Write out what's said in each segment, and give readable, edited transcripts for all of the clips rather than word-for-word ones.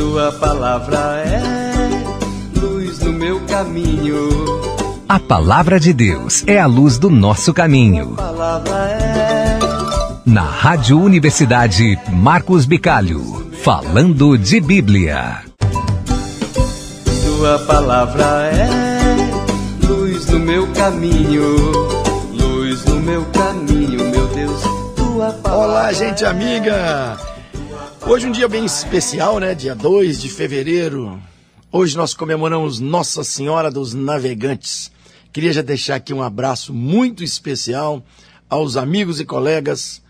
Tua palavra é luz no meu caminho. A palavra de Deus é a luz do nosso caminho. Tua palavra é... Na Rádio Universidade Marcos Bicalho, falando de Bíblia. Tua palavra é luz no meu caminho. Luz no meu caminho, meu Deus. Tua palavra. Olá, gente amiga. Hoje um dia bem especial, né? Dia 2 de fevereiro. Hoje nós comemoramos Nossa Senhora dos Navegantes. Queria já deixar aqui um abraço muito especial aos amigos e colegas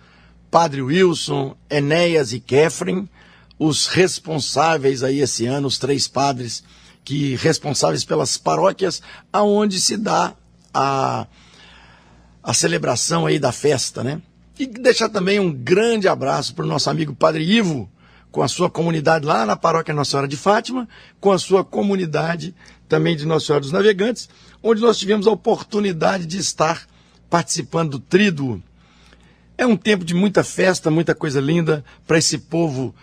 Padre Wilson, Enéas e Kefren, os responsáveis aí esse ano, os 3 padres que responsáveis pelas paróquias aonde se dá a celebração aí da festa, né? E deixar também um grande abraço para o nosso amigo Padre Ivo, com a sua comunidade lá na paróquia Nossa Senhora de Fátima, com a sua comunidade também de Nossa Senhora dos Navegantes, onde nós tivemos a oportunidade de estar participando do Tríduo. É um tempo de muita festa, muita coisa linda para esse povo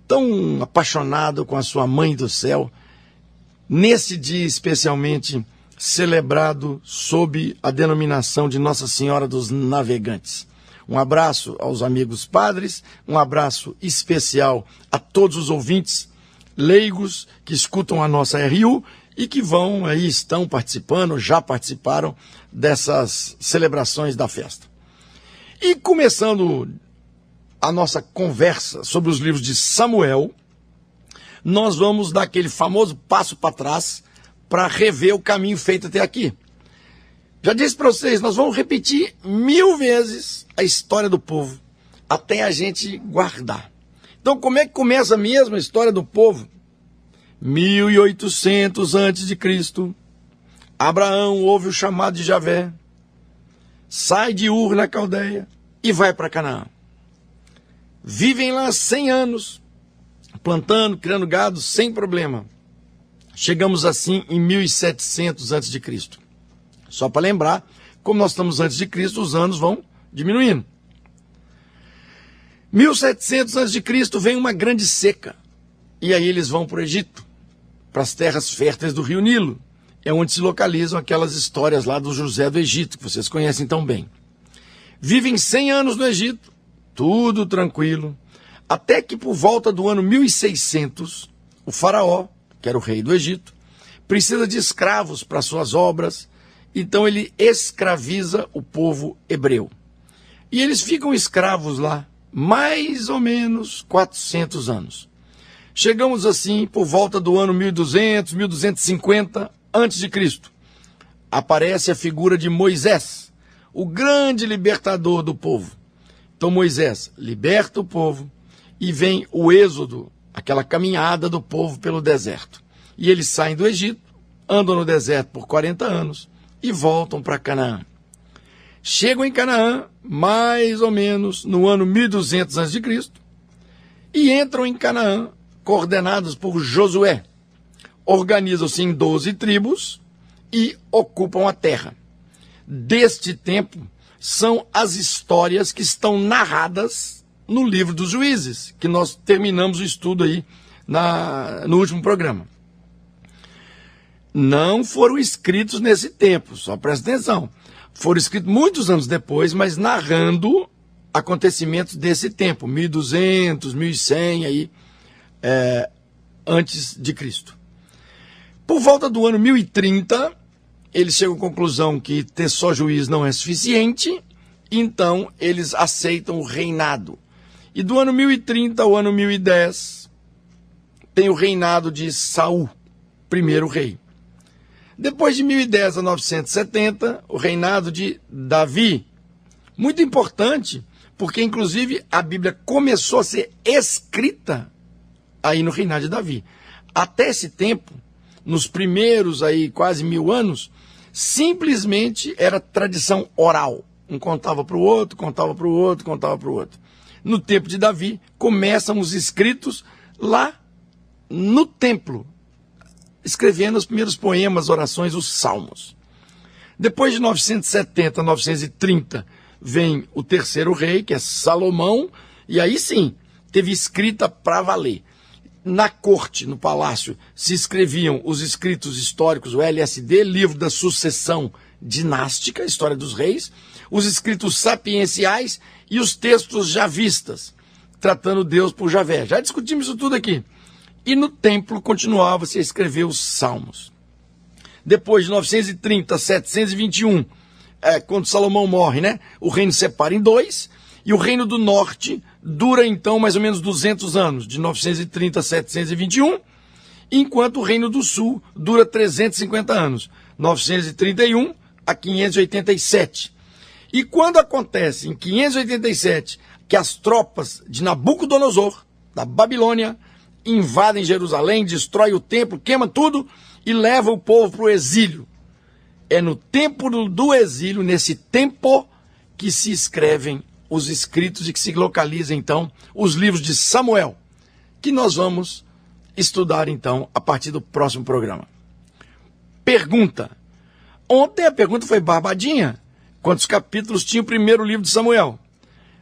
tão apaixonado com a sua Mãe do Céu, nesse dia especialmente celebrado sob a denominação de Nossa Senhora dos Navegantes. Um abraço aos amigos padres, um abraço especial a todos os ouvintes leigos que escutam a nossa RU e que vão aí, estão participando, já participaram dessas celebrações da festa. E começando a nossa conversa sobre os livros de Samuel, nós vamos dar aquele famoso passo para trás para rever o caminho feito até aqui. Já disse para vocês, nós vamos repetir 1000 vezes a história do povo, até a gente guardar. Então, como é que começa mesmo a história do povo? 1800 a.C., Abraão ouve o chamado de Javé, sai de Ur na Caldeia e vai para Canaã. Vivem lá 100 anos, plantando, criando gado sem problema. Chegamos assim em 1700 a.C. Só para lembrar, como nós estamos antes de Cristo, os anos vão diminuindo. 1700 a.C. vem uma grande seca. E aí eles vão para o Egito, para as terras férteis do rio Nilo. É onde se localizam aquelas histórias lá do José do Egito, que vocês conhecem tão bem. Vivem 100 anos no Egito, tudo tranquilo, até que por volta do ano 1600, o faraó, que era o rei do Egito, precisa de escravos para suas obras, então ele escraviza o povo hebreu. E eles ficam escravos lá mais ou menos 400 anos. Chegamos assim por volta do ano 1200, 1250 a.C. Aparece a figura de Moisés, o grande libertador do povo. Então Moisés liberta o povo e vem o êxodo, aquela caminhada do povo pelo deserto. E eles saem do Egito, andam no deserto por 40 anos e voltam para Canaã. Chegam em Canaã, mais ou menos no ano 1200 a.C., e entram em Canaã, coordenados por Josué. Organizam-se em 12 tribos e ocupam a terra. Deste tempo são as histórias que estão narradas no livro dos Juízes, que nós terminamos o estudo aí no último programa. Não foram escritos nesse tempo, só presta atenção. Foram escritos muitos anos depois, mas narrando acontecimentos desse tempo, 1200, 1100, aí, antes de Cristo. Por volta do ano 1030, eles chegam à conclusão que ter só juiz não é suficiente, então eles aceitam o reinado. E do ano 1030 ao ano 1010, tem o reinado de Saul, primeiro rei. Depois de 1010 a 970, o reinado de Davi. Muito importante, porque inclusive a Bíblia começou a ser escrita aí no reinado de Davi. Até esse tempo, nos primeiros aí quase 1000 anos, simplesmente era tradição oral. Um contava para o outro, contava para o outro, contava para o outro. No tempo de Davi, começam os escritos lá no templo, escrevendo os primeiros poemas, orações, os salmos. Depois de 970 a 930, vem o terceiro rei, que é Salomão, e aí sim, teve escrita para valer. na corte, no palácio, se escreviam os escritos históricos, o LSD, livro da sucessão dinástica, História dos Reis, os escritos sapienciais e os textos javistas, tratando Deus por Javé. Já discutimos isso tudo aqui. E no templo continuava-se a escrever os salmos. Depois de 930 a 721, quando Salomão morre, né, o reino se separa em dois, e o reino do norte dura então mais ou menos 200 anos, de 930 a 721, enquanto o reino do sul dura 350 anos, 931 a 587. E quando acontece em 587 que as tropas de Nabucodonosor, da Babilônia, invadem Jerusalém, destrói o templo, queima tudo e leva o povo para o exílio. É no tempo do exílio, nesse tempo, que se escrevem os escritos e que se localizam, então, os livros de Samuel, que nós vamos estudar, então, a partir do próximo programa. Pergunta. Ontem a pergunta foi barbadinha. Quantos capítulos tinha o primeiro livro de Samuel?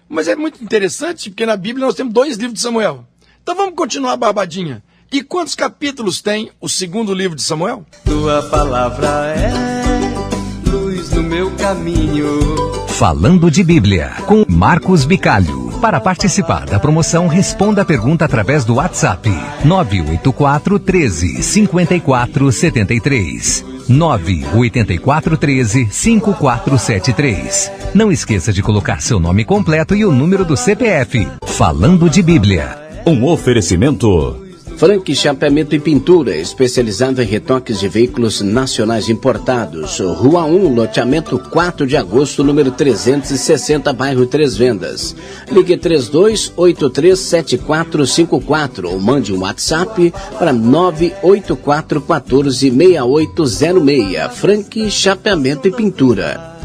Mas é muito interessante, porque na Bíblia nós temos 2 livros de Samuel. Então vamos continuar a barbadinha. E quantos capítulos tem o segundo livro de Samuel? Tua palavra é luz no meu caminho. Falando de Bíblia, com Marcos Bicalho. Para participar da promoção, responda a pergunta através do WhatsApp 984 13 54 73. 984 13 5473. Não esqueça de colocar seu nome completo e o número do CPF. Falando de Bíblia. Um oferecimento. Frank Chapeamento e Pintura, especializado em retoques de veículos nacionais importados. Rua 1, loteamento 4 de agosto, número 360, bairro Três Vendas. Ligue 32837454 ou mande um WhatsApp para 984146806. Frank Chapeamento e Pintura.